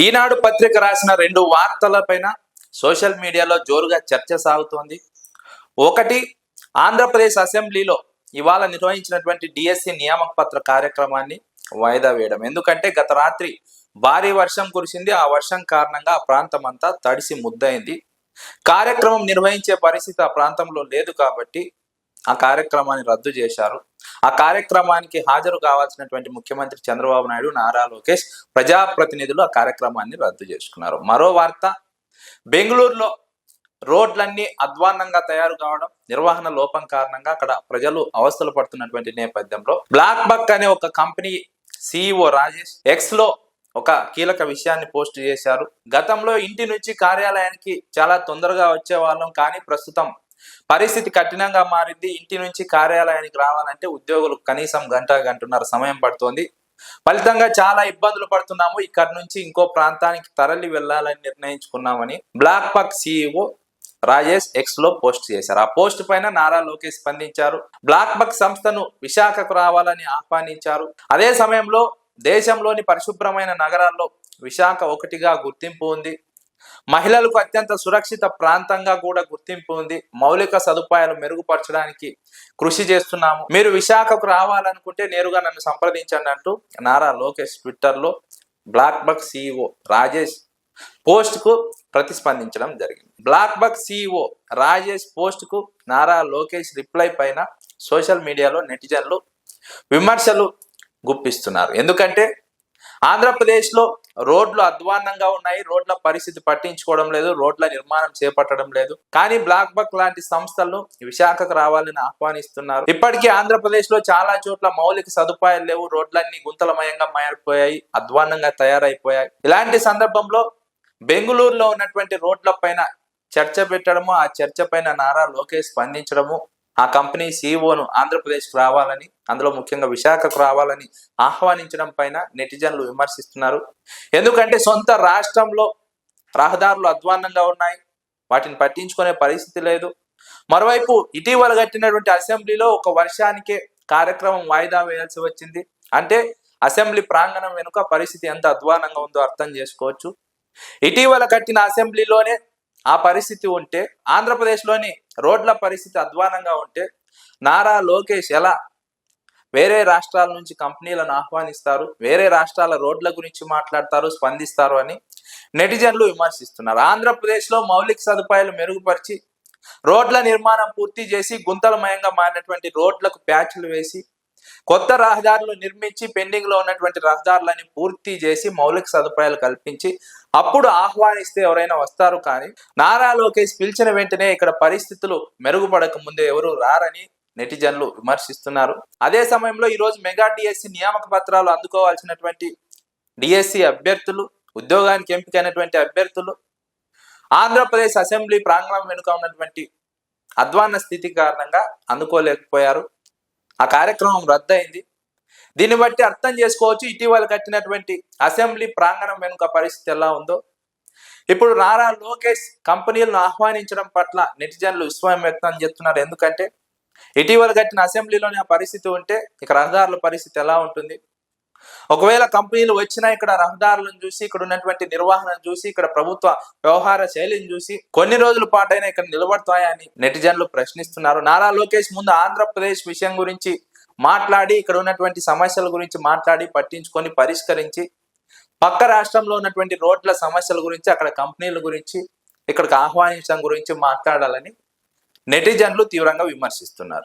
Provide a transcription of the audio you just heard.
ఈనాడు పత్రిక రాసిన రెండు వార్తలపైన సోషల్ మీడియాలో జోరుగా చర్చ సాగుతోంది. ఒకటి, ఆంధ్రప్రదేశ్ అసెంబ్లీలో ఇవాళ నిర్వహించినటువంటి డిఎస్సి నియామక పత్ర కార్యక్రమాన్ని వాయిదా వేయడం. ఎందుకంటే గత రాత్రి భారీ వర్షం కురిసింది. ఆ వర్షం కారణంగా ఆ ప్రాంతం అంతా తడిసి ముద్దయింది. కార్యక్రమం నిర్వహించే పరిస్థితి ఆ ప్రాంతంలో లేదు కాబట్టి ఆ కార్యక్రమాన్ని రద్దు చేశారు. ఆ కార్యక్రమానికి హాజరు కావాల్సినటువంటి ముఖ్యమంత్రి చంద్రబాబు నాయుడు, నారా లోకేష్, ప్రజాప్రతినిధులు ఆ కార్యక్రమాన్ని రద్దు చేసుకున్నారు. మరో వార్త, బెంగళూరులో రోడ్లన్నీ అధ్వాన్నంగా తయారు కావడం, నిర్వహణ లోపం కారణంగా అక్కడ ప్రజలు అవస్థలు పడుతున్నటువంటి నేపథ్యంలో బ్లాక్ బక్ అనే ఒక కంపెనీ సిఇఓ రాజేష్ ఎక్స్ లో ఒక కీలక విషయాన్ని పోస్ట్ చేశారు. గతంలో ఇంటి నుంచి కార్యాలయానికి చాలా తొందరగా వచ్చే వాళ్ళం, కానీ ప్రస్తుతం పరిస్థితి కఠినంగా మారింది. ఇంటి నుంచి కార్యాలయానికి రావాలంటే ఉద్యోగులు కనీసం గంటన్నర సమయం పడుతోంది. ఫలితంగా చాలా ఇబ్బందులు పడుతున్నాము. ఇక్కడ నుంచి ఇంకో ప్రాంతానికి తరలి వెళ్లాలని నిర్ణయించుకున్నామని బ్లాక్ బక్ సిఇఓ రాజేష్ ఎక్స్ లో పోస్ట్ చేశారు. ఆ పోస్ట్ పైన నారా లోకేష్ స్పందించారు. బ్లాక్ బక్ సంస్థను విశాఖకు రావాలని ఆహ్వానించారు. అదే సమయంలో దేశంలోని పరిశుభ్రమైన నగరాల్లో విశాఖ ఒకటిగా గుర్తింపు ఉంది. మహిళలకు అత్యంత సురక్షిత ప్రాంతంగా కూడా గుర్తింపు ఉంది. మౌలిక సదుపాయాలు మెరుగుపరచడానికి కృషి చేస్తున్నాము. మీరు విశాఖకు రావాలనుకుంటే నేరుగా నన్ను సంప్రదించండి అంటూ నారా లోకేష్ ట్విట్టర్ లో బ్లాక్ బక్ సిఇఓ రాజేష్ పోస్ట్ కు ప్రతిస్పందించడం జరిగింది. బ్లాక్ బక్ సిఇఓ రాజేష్ పోస్ట్ కు నారా లోకేష్ రిప్లై పైన సోషల్ మీడియాలో నెటిజన్లు విమర్శలు గుప్పిస్తున్నారు. ఎందుకంటే ఆంధ్రప్రదేశ్ లో రోడ్లు అధ్వాన్నంగా ఉన్నాయి. రోడ్ల పరిస్థితి పట్టించుకోవడం లేదు, రోడ్ల నిర్మాణం చేపట్టడం లేదు. కానీ బ్లాక్ బక్ లాంటి సంస్థలను విశాఖకు రావాలని ఆహ్వానిస్తున్నారు. ఇప్పటికీ ఆంధ్రప్రదేశ్ లో చాలా చోట్ల మౌలిక సదుపాయాలు లేవు. రోడ్లన్నీ గుంతలమయంగా మారిపోయాయి, అధ్వాన్నంగా తయారైపోయాయి. ఇలాంటి సందర్భంలో బెంగళూరులో ఉన్నటువంటి రోడ్ల పైన చర్చ పెట్టడము, ఆ చర్చ పైన నారా లోకేష్ స్పందించడము, ఆ కంపెనీ సిఇఓను ఆంధ్రప్రదేశ్కు రావాలని, అందులో ముఖ్యంగా విశాఖకు రావాలని ఆహ్వానించడం పైన నెటిజన్లు విమర్శిస్తున్నారు. ఎందుకంటే సొంత రాష్ట్రంలో రహదారులు అధ్వాన్నంగా ఉన్నాయి, వాటిని పట్టించుకునే పరిస్థితి లేదు. మరోవైపు ఇటీవల కట్టినటువంటి అసెంబ్లీలో ఒక వర్షానికే కార్యక్రమం వాయిదా వేయాల్సి వచ్చింది. అంటే అసెంబ్లీ ప్రాంగణం వెనుక పరిస్థితి ఎంత అధ్వానంగా ఉందో అర్థం చేసుకోవచ్చు. ఇటీవల కట్టిన అసెంబ్లీలోనే ఆ పరిస్థితి ఉంటే, ఆంధ్రప్రదేశ్లోని రోడ్ల పరిస్థితి అధ్వానంగా ఉంటే నారా లోకేష్ ఎలా వేరే రాష్ట్రాల నుంచి కంపెనీలను ఆహ్వానిస్తారు, వేరే రాష్ట్రాల రోడ్ల గురించి మాట్లాడతారు, స్పందిస్తారు అని నెటిజన్లు విమర్శిస్తున్నారు. ఆంధ్రప్రదేశ్లో మౌలిక సదుపాయాలు మెరుగుపరిచి రోడ్ల నిర్మాణం పూర్తి చేసి గుంతలమయంగా మారినటువంటి రోడ్లకు ప్యాచ్లు వేసి కొత్త రహదారులు నిర్మించి పెండింగ్ లో ఉన్నటువంటి రహదారులని పూర్తి చేసి మౌలిక సదుపాయాలు కల్పించి అప్పుడు ఆహ్వానిస్తే ఎవరైనా వస్తారు. కానీ నారా లోకేష్ పిలిచిన వెంటనే ఇక్కడ పరిస్థితులు మెరుగుపడక ముందే ఎవరు రారని నెటిజన్లు విమర్శిస్తున్నారు. అదే సమయంలో ఈరోజు మెగా డిఎస్సి నియామక పత్రాలు అందుకోవాల్సినటువంటి డిఎస్సి అభ్యర్థులు, ఉద్యోగానికి ఎంపికైనటువంటి అభ్యర్థులు ఆంధ్రప్రదేశ్ అసెంబ్లీ ప్రాంగణం వెనుక ఉన్నటువంటి అధ్వాన్న స్థితి కారణంగా అందుకోలేకపోయారు. ఆ కార్యక్రమం రద్దయింది. దీన్ని బట్టి అర్థం చేసుకోవచ్చు ఇటీవల కట్టినటువంటి అసెంబ్లీ ప్రాంగణం వెనుక పరిస్థితి ఎలా ఉందో. ఇప్పుడు నారా లోకేష్ కంపెనీలను ఆహ్వానించడం పట్ల నెటిజన్లు విస్మయం వ్యక్తం చేస్తున్నారు. ఎందుకంటే ఇటీవల కట్టిన అసెంబ్లీలోని ఆ పరిస్థితి ఉంటే ఇక రహదారుల పరిస్థితి ఎలా ఉంటుంది? ఒకవేళ కంపెనీలు వచ్చినా ఇక్కడ రహదారులను చూసి, ఇక్కడ ఉన్నటువంటి నిర్వహణను చూసి, ఇక్కడ ప్రభుత్వ వ్యవహార శైలిని చూసి కొన్ని రోజుల పాటైనా ఇక్కడ నిలబడతాయా అని నెటిజన్లు ప్రశ్నిస్తున్నారు. నారా లోకేష్ ముందు ఆంధ్రప్రదేశ్ విషయం గురించి మాట్లాడి, ఇక్కడ ఉన్నటువంటి సమస్యల గురించి మాట్లాడి పట్టించుకొని పరిష్కరించి, పక్క రాష్ట్రంలో ఉన్నటువంటి రోడ్ల సమస్యల గురించి, అక్కడ కంపెనీల గురించి, ఇక్కడికి ఆహ్వానించడం గురించి మాట్లాడాలని నెటిజన్లు తీవ్రంగా విమర్శిస్తున్నారు.